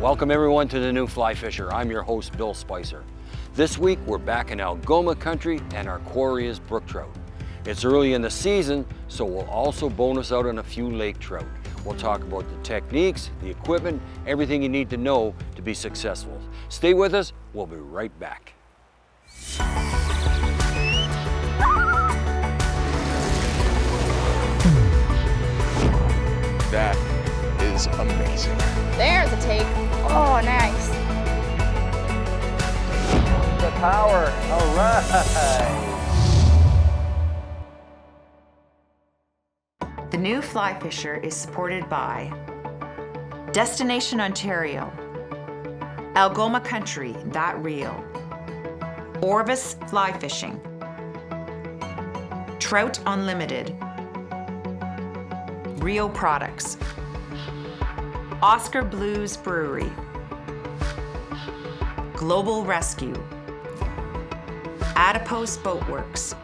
Welcome everyone to the New Fly Fisher. I'm your host, Bill Spicer. This week we're back in Algoma country and our quarry is brook trout. It's early in the season, so we'll also bonus out on a few lake trout. We'll talk about the techniques, the equipment, everything you need to know to be successful. Stay with us, we'll be right back. That is amazing. There's a take. Oh, nice. The power, all right. The New Fly Fisher is supported by Destination Ontario, Algoma Country, That Real, Orvis Fly Fishing, Trout Unlimited, Rio Products, Oscar Blues Brewery, Global Rescue, Adipose Boatworks.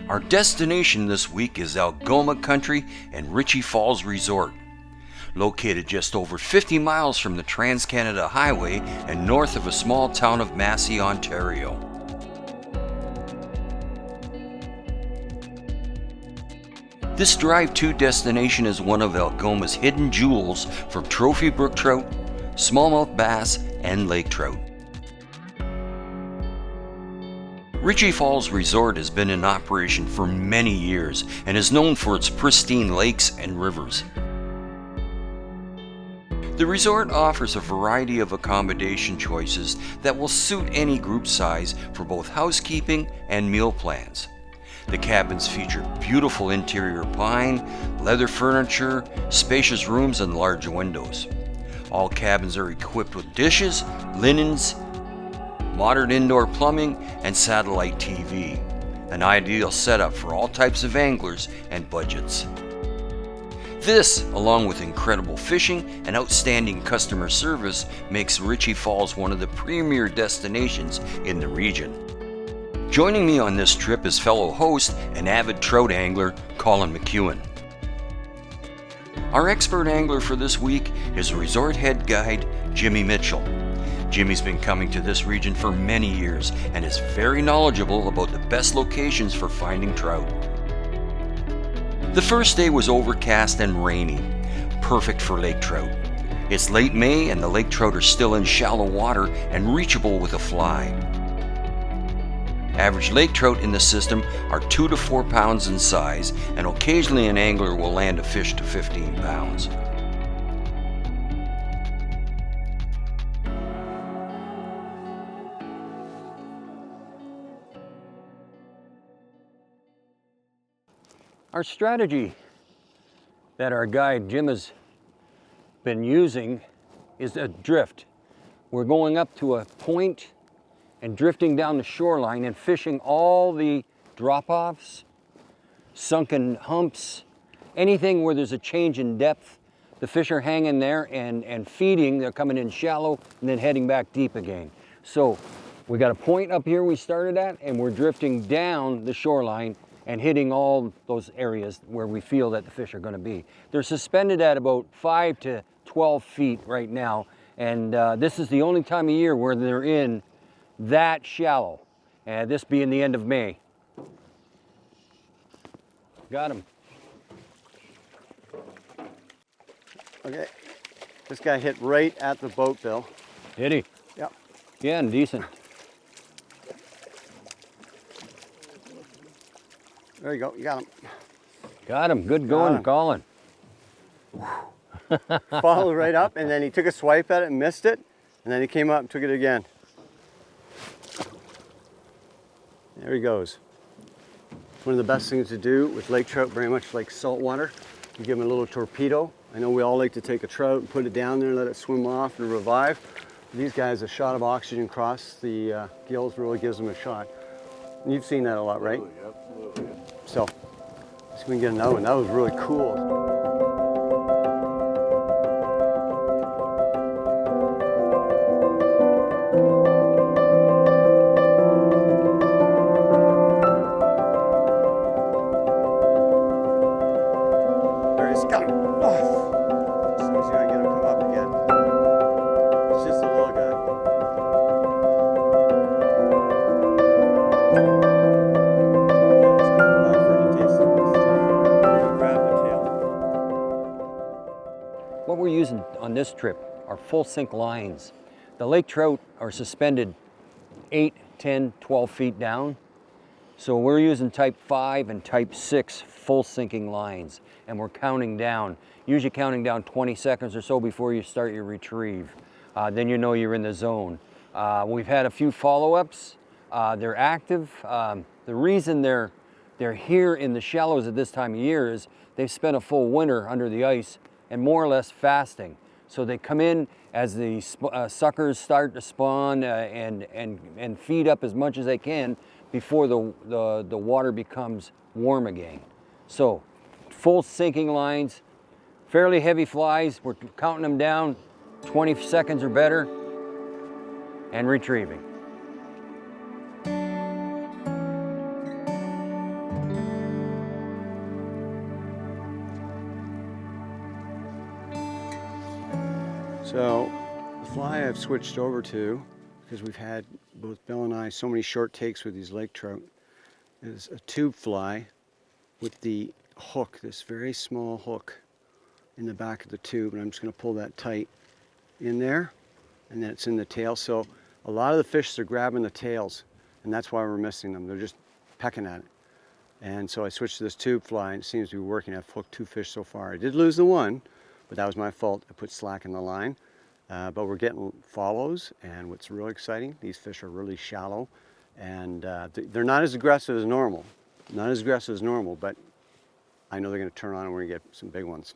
Our destination this week is Algoma Country and Richie Falls Resort. Located just over 50 miles from the Trans-Canada Highway and north of a small town of Massey, Ontario. This drive-to destination is one of Algoma's hidden jewels for trophy brook trout, smallmouth bass, and lake trout. Richie Falls Resort has been in operation for many years and is known for its pristine lakes and rivers. The resort offers a variety of accommodation choices that will suit any group size for both housekeeping and meal plans. The cabins feature beautiful interior pine, leather furniture, spacious rooms, and large windows. All cabins are equipped with dishes, linens, modern indoor plumbing, and satellite TV, an ideal setup for all types of anglers and budgets. This, along with incredible fishing and outstanding customer service, makes Richie Falls one of the premier destinations in the region. Joining me on this trip is fellow host and avid trout angler Colin McEwen. Our expert angler for this week is resort head guide Jimmy Mitchell. Jimmy's been coming to this region for many years and is very knowledgeable about the best locations for finding trout. The first day was overcast and rainy, perfect for lake trout. It's late May and the lake trout are still in shallow water and reachable with a fly. Average lake trout in the system are 2 to 4 pounds in size, and occasionally an angler will land a fish to 15 pounds. Our strategy that our guide Jim has been using is a drift. We're going up to a point and drifting down the shoreline and fishing all the drop-offs, sunken humps, anything where there's a change in depth. The fish are hanging there and feeding. They're coming in shallow and then heading back deep again. So we got a point up here we started at, and we're drifting down the shoreline and hitting all those areas where we feel that the fish are going to be. They're suspended at about 5 to 12 feet right now, and this is the only time of year where they're in that shallow, and this being the end of May. Got him. Okay, this guy hit right at the boat, Bill. Did he? Yep. Yeah, and decent. There you go, you got him. Got him, good going, Colin. Followed right up, and then he took a swipe at it and missed it, and then he came up and took it again. There he goes. One of the best things to do with lake trout, very much like saltwater, you give them a little torpedo. I know we all like to take a trout and put it down there and let it swim off and revive. These guys, a shot of oxygen across the gills really gives them a shot. And you've seen that a lot, right? Absolutely. So, let's see if we can get another one. That was really cool. on this trip are full sink lines. The lake trout are suspended 8, 10, 12 feet down. So we're using type 5 and type 6 full sinking lines, and we're counting down, usually counting down 20 seconds or so before you start your retrieve. Then you know you're in the zone. We've had a few follow-ups. They're active. The reason they're here in the shallows at this time of year is they've spent a full winter under the ice and more or less fasting. So they come in as the suckers start to spawn and feed up as much as they can before the water becomes warm again. So full sinking lines, fairly heavy flies. We're counting them down 20 seconds or better and retrieving. So the fly I've switched over to, because we've had, both Bill and I, so many short takes with these lake trout, is a tube fly with the hook, this very small hook in the back of the tube, and I'm just going to pull that tight in there, and then it's in the tail. So a lot of the fish are grabbing the tails, and that's why we're missing them. They're just pecking at it. And so I switched to this tube fly, and it seems to be working. I've hooked 2 fish so far. I did lose the one, but that was my fault. I put slack in the line. But we're getting follows, and what's really exciting, these fish are really shallow, and they're not as aggressive as normal. Not as aggressive as normal, but I know they're going to turn on and we're going to get some big ones.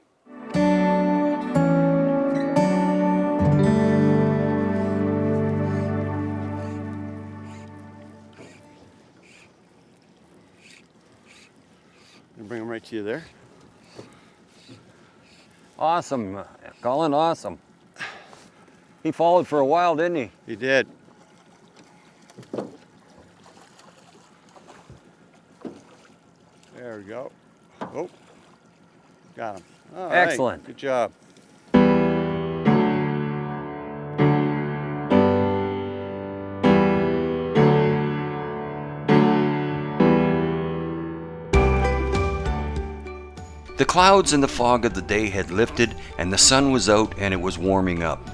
And bring them right to you there. Awesome, Colin, awesome. He followed for a while, didn't he? He did. There we go. Oh, got him. All right. Excellent. Good job. The clouds and the fog of the day had lifted and the sun was out and it was warming up.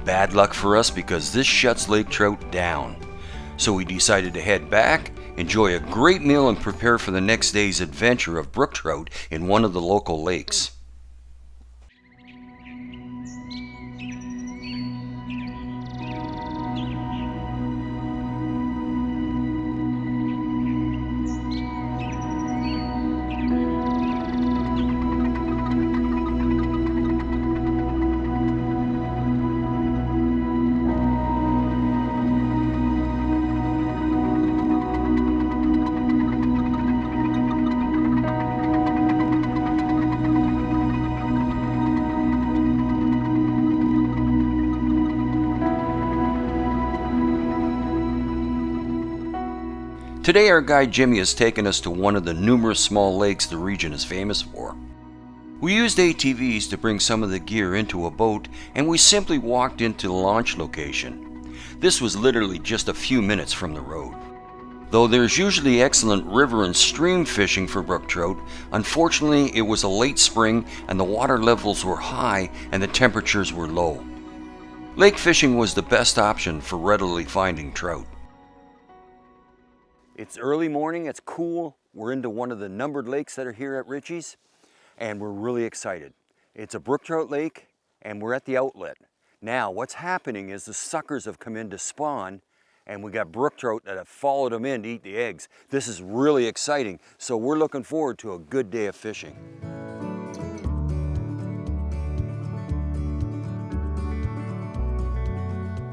Bad luck for us because this shuts lake trout down. So we decided to head back, enjoy a great meal, and prepare for the next day's adventure of brook trout in one of the local lakes. Today our guide Jimmy has taken us to one of the numerous small lakes the region is famous for. We used ATVs to bring some of the gear into a boat, and we simply walked into the launch location. This was literally just a few minutes from the road. Though there's usually excellent river and stream fishing for brook trout, unfortunately it was a late spring and the water levels were high and the temperatures were low. Lake fishing was the best option for readily finding trout. It's early morning, it's cool. We're into one of the numbered lakes that are here at Richie's, and we're really excited. It's a brook trout lake, and we're at the outlet. Now, what's happening is the suckers have come in to spawn, and we got brook trout that have followed them in to eat the eggs. This is really exciting, so we're looking forward to a good day of fishing.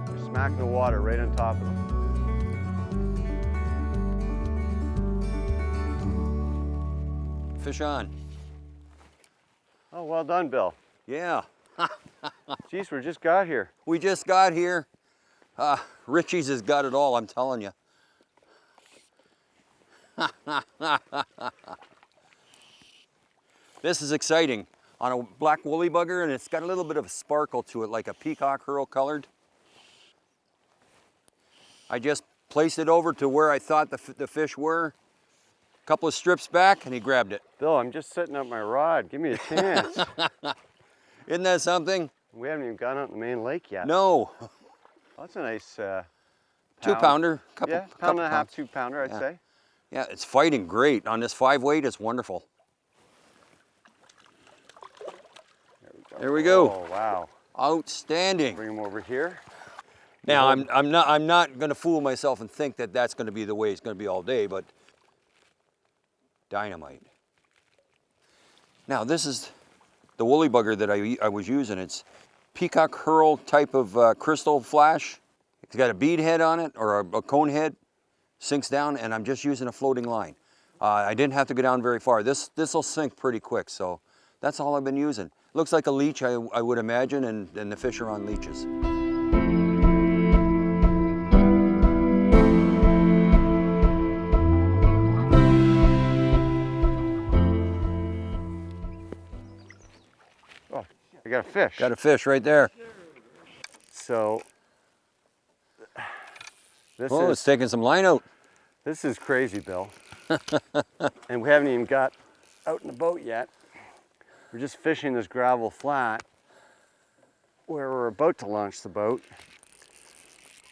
We're smacking the water right on top of them. Fish on. Oh, well done, Bill. Yeah. Geez, we just got here. We just got here. Richie's has got it all, I'm telling you. This is exciting. On a black woolly bugger, and it's got a little bit of a sparkle to it, like a peacock herl colored. I just placed it over to where I thought the fish were. Couple of strips back, and he grabbed it. Bill, I'm just setting up my rod. Give me a chance. Isn't that something? We haven't even gone out in the main lake yet. No, Oh, that's a nice 2 pounder, couple, Yeah, couple pound and a half, pounds. 2 pounder, I'd Yeah. say. Yeah, it's fighting great. On this 5 weight, it's wonderful. There we go. Oh, wow. Outstanding. Bring him over here. Now, I'm not going to fool myself and think that that's going to be the way it's going to be all day, but dynamite. Now, this is the woolly bugger that I was using. It's peacock herl type of crystal flash. It's got a bead head on it, or a cone head, sinks down, and I'm just using a floating line. I didn't have to go down very far. This will sink pretty quick, so that's all I've been using. Looks like a leech, I would imagine, and the fish are on leeches. Oh, I got a fish. Got a fish right there. So, this Oh, it's taking some line out. This is crazy, Bill. And we haven't even got out in the boat yet. We're just fishing this gravel flat where we're about to launch the boat.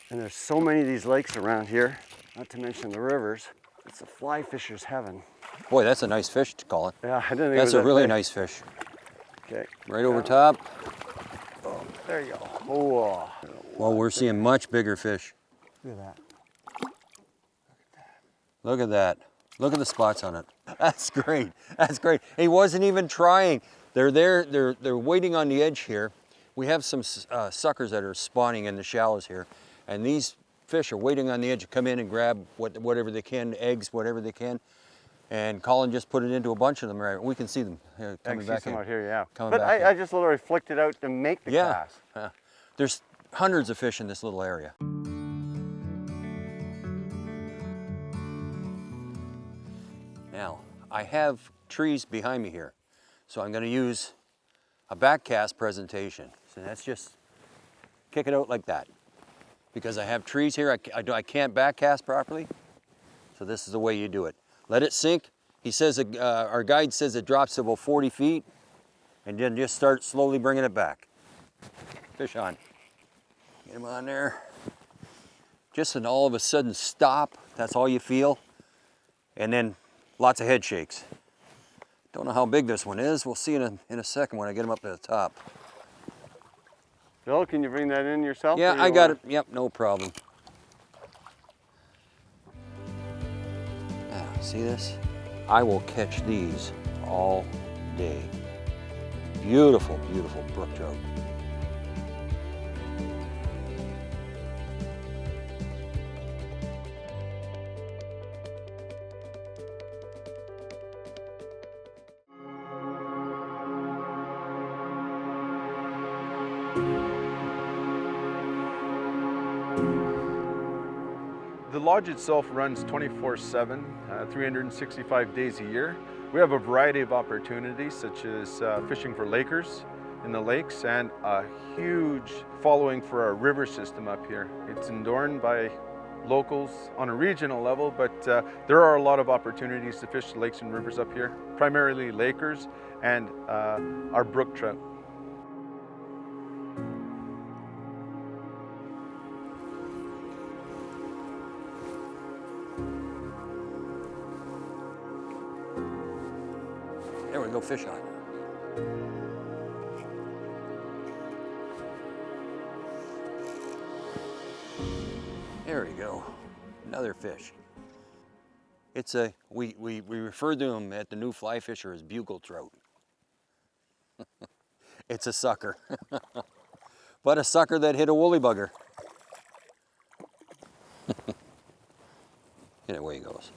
And there's so many of these lakes around here, not to mention the rivers. It's a fly fisher's heaven. Boy, that's a nice fish, Colin. Yeah, I didn't think it That's was a that really big. nice fish. Okay. Right over top. Oh, there you go. Oh, Well, we're seeing much bigger fish. look at that. Look at that. Look at the spots on it. That's great. That's great. He wasn't even trying. They're there. They're waiting on the edge here. We have some suckers that are spawning in the shallows here, and these fish are waiting on the edge to come in and grab whatever they can, eggs, whatever they can. And Colin just put it into a bunch of them. Right, we can see them here, I coming can back see some in. out here, yeah. Coming But back I in. just literally flicked it out to make the Yeah. cast. There's hundreds of fish in this little area. Now, I have trees behind me here, so I'm going to use a back cast presentation. So that's just kick it out like that. Because I have trees here, I can't back cast properly, so this is the way you do it. Let it sink. He says, our guide says it drops to about 40 feet, and then just start slowly bringing it back. Fish on. Get him on there. Just an all of a sudden stop, that's all you feel. And then lots of head shakes. Don't know how big this one is. We'll see in a second when I get him up to the top. Bill, can you bring that in yourself? Yeah, or you I got wanna- it. Yep, no problem. Now, see this? I will catch these all day. Beautiful, beautiful brook trout. The lodge itself runs 24/7, 365 days a year. We have a variety of opportunities, such as fishing for lakers in the lakes and a huge following for our river system up here. It's adorned by locals on a regional level, but there are a lot of opportunities to fish the lakes and rivers up here, primarily lakers and our brook trout. There we go, fish on. There we go, another fish. It's a, we refer to them at the new fly fisher as bugle trout. It's a sucker, but a sucker that hit a woolly bugger. And away he goes.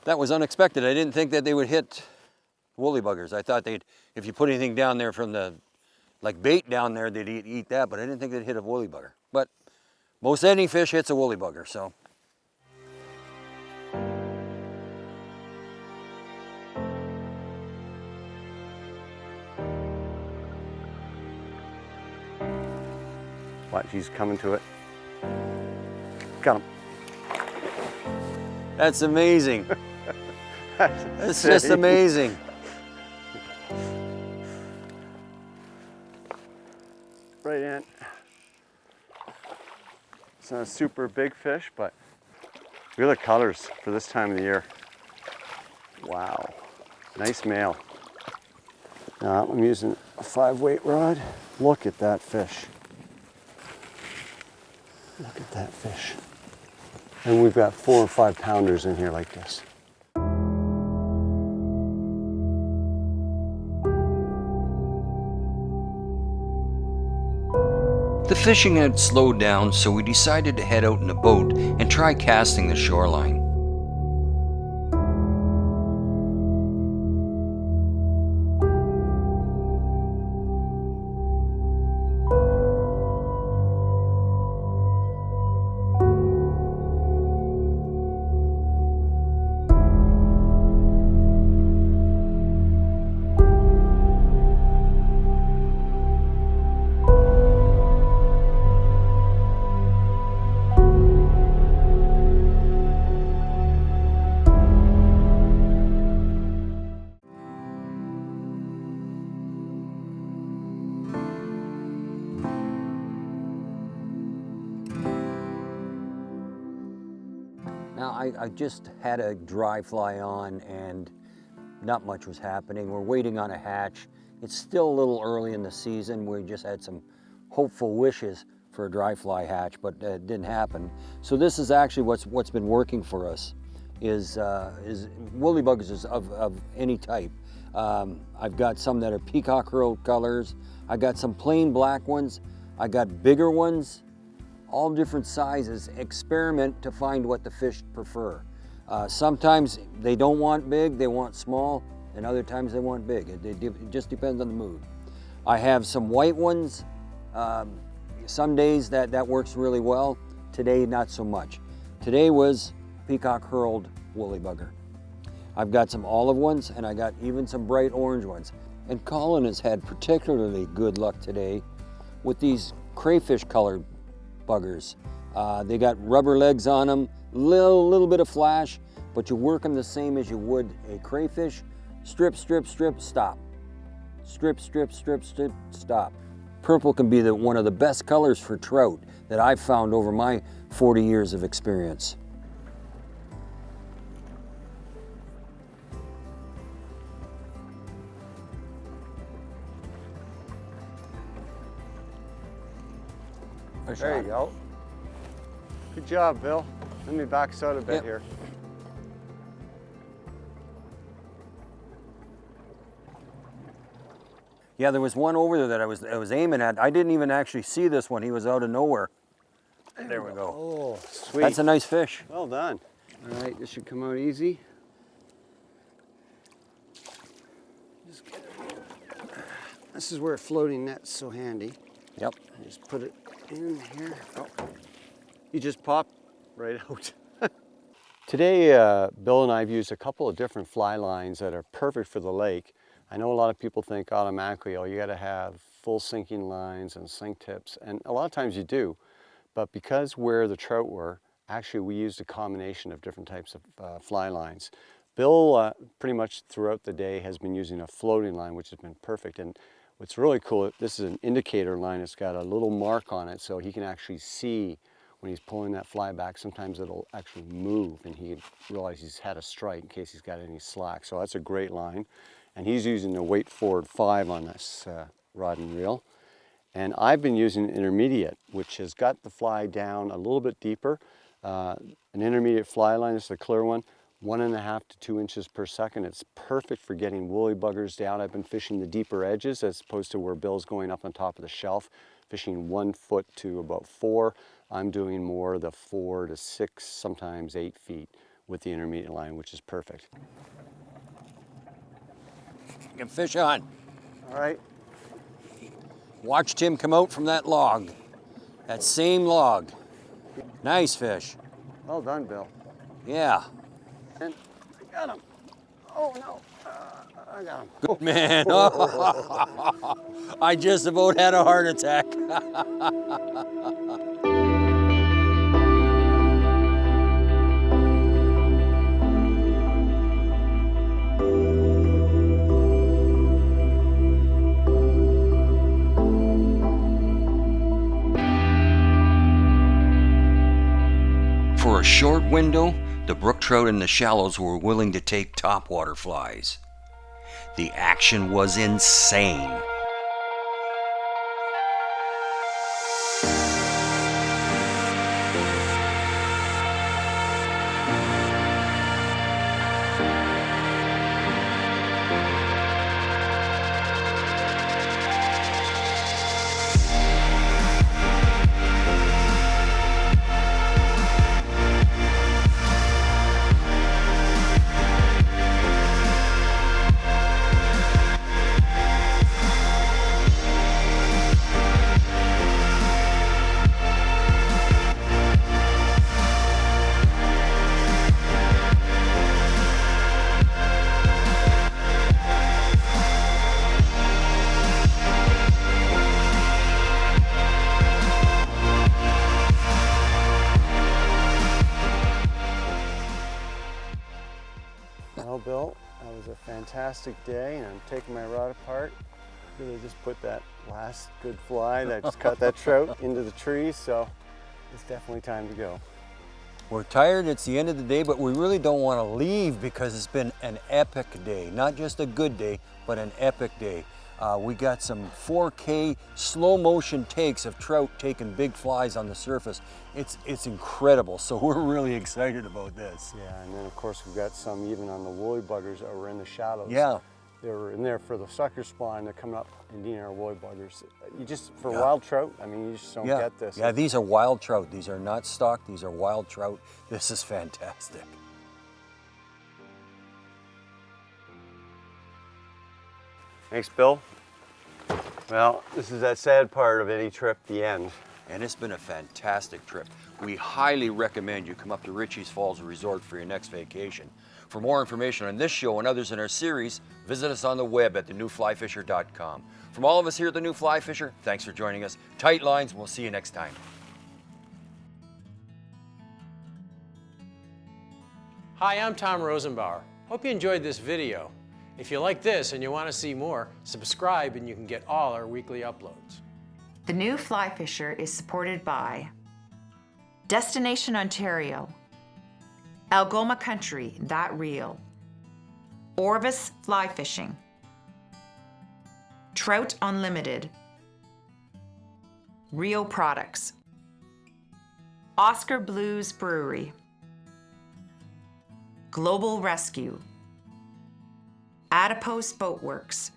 That was unexpected. I didn't think that they would hit woolly buggers. I thought they'd, if you put anything down there from the, like bait down there, they'd eat that, but I didn't think they'd hit a woolly bugger. But most any fish hits a woolly bugger, so. Watch, he's coming to it. Got him. That's amazing. It's just amazing. It's not a super big fish, but look at the colors for this time of the year. Wow, nice male. Now I'm using a 5-weight rod. Look at that fish. Look at that fish. And we've got 4 or 5 pounders in here like this. The fishing had slowed down, so we decided to head out in a boat and try casting the shoreline. Now, I just had a dry fly on and not much was happening. We're waiting on a hatch. It's still a little early in the season. We just had some hopeful wishes for a dry fly hatch, but it didn't happen. So this is actually what's been working for us is woolly buggers of any type. I've got some that are peacock herald colors. I got some plain black ones. I got bigger ones. All different sizes. Experiment to find what the fish prefer. Sometimes they don't want big, they want small, and other times they want big. It just depends on the mood. I have some white ones. Some days that works really well. Today, not so much. Today was peacock herald woolly bugger. I've got some olive ones, and I got even some bright orange ones. And Colin has had particularly good luck today with these crayfish colored buggers. They got rubber legs on them, little bit of flash, but you work them the same as you would a crayfish. Strip, strip, strip, stop. Strip, strip, strip, strip, stop. Purple can be one of the best colors for trout that I've found over my 40 years of experience. There you go. Good job, Bill. Let me back us out a bit Yep. here. Yeah, there was one over there that I was aiming at. I didn't even actually see this one. He was out of nowhere. There we go. Oh, sweet. That's a nice fish. Well done. All right, this should come out easy. Just get it. This is where a floating net's so handy. Yep. Just put it in here. Oh, you just pop right out. Today, Bill and I have used a couple of different fly lines that are perfect for the lake. I know a lot of people think automatically, oh, you got to have full sinking lines and sink tips, and a lot of times you do. But because where the trout were, actually we used a combination of different types of fly lines. Bill, pretty much throughout the day, has been using a floating line, which has been perfect. And what's really cool, this is an indicator line. It's got a little mark on it, so he can actually see when he's pulling that fly back. Sometimes it'll actually move, and he realizes he's had a strike in case he's got any slack. So that's a great line. And he's using the weight forward 5 on this rod and reel. And I've been using intermediate, which has got the fly down a little bit deeper. An intermediate fly line, this is a clear one, 1.5 to 2 inches per second. It's perfect for getting woolly buggers down. I've been fishing the deeper edges as opposed to where Bill's going up on top of the shelf, fishing 1 foot to about 4. I'm doing more the 4 to 6, sometimes 8 feet with the intermediate line, which is perfect. Get fish on. All right. Watched him come out from that log. That same log. Nice fish. Well done, Bill. Yeah. And I got him. Oh no, I got him. Good man. I just about had a heart attack. for a short window, the brook trout in the shallows were willing to take topwater flies. The action was insane. Well, Bill, that was a fantastic day, and I'm taking my rod apart. Really just put that last good fly that just caught that trout into the trees, so it's definitely time to go. We're tired, it's the end of the day, but we really don't want to leave because it's been an epic day. Not just a good day, but an epic day. We got some 4K slow motion takes of trout taking big flies on the surface. It's incredible, so we're really excited about this. Yeah, and then of course we've got some even on the woolly buggers that were in the shallows. Yeah. They were in there for the sucker spawn. They're coming up and eating our woolly buggers. You just, for wild trout, I mean, you just don't get this. Yeah, these are wild trout. These are not stock, these are wild trout. This is fantastic. Thanks, Bill. Well, this is that sad part of any trip, the end. And it's been a fantastic trip. We highly recommend you come up to Richie's Falls Resort for your next vacation. For more information on this show and others in our series, visit us on the web at thenewflyfisher.com. From all of us here at The New Fly Fisher, thanks for joining us. Tight lines, we'll see you next time. Hi, I'm Tom Rosenbauer. Hope you enjoyed this video. If you like this and you want to see more, subscribe and you can get all our weekly uploads. The New Fly Fisher is supported by Destination Ontario, Algoma Country, That Real, Orvis Fly Fishing, Trout Unlimited, Rio Products, Oscar Blues Brewery, Global Rescue, Adipose Boat Works,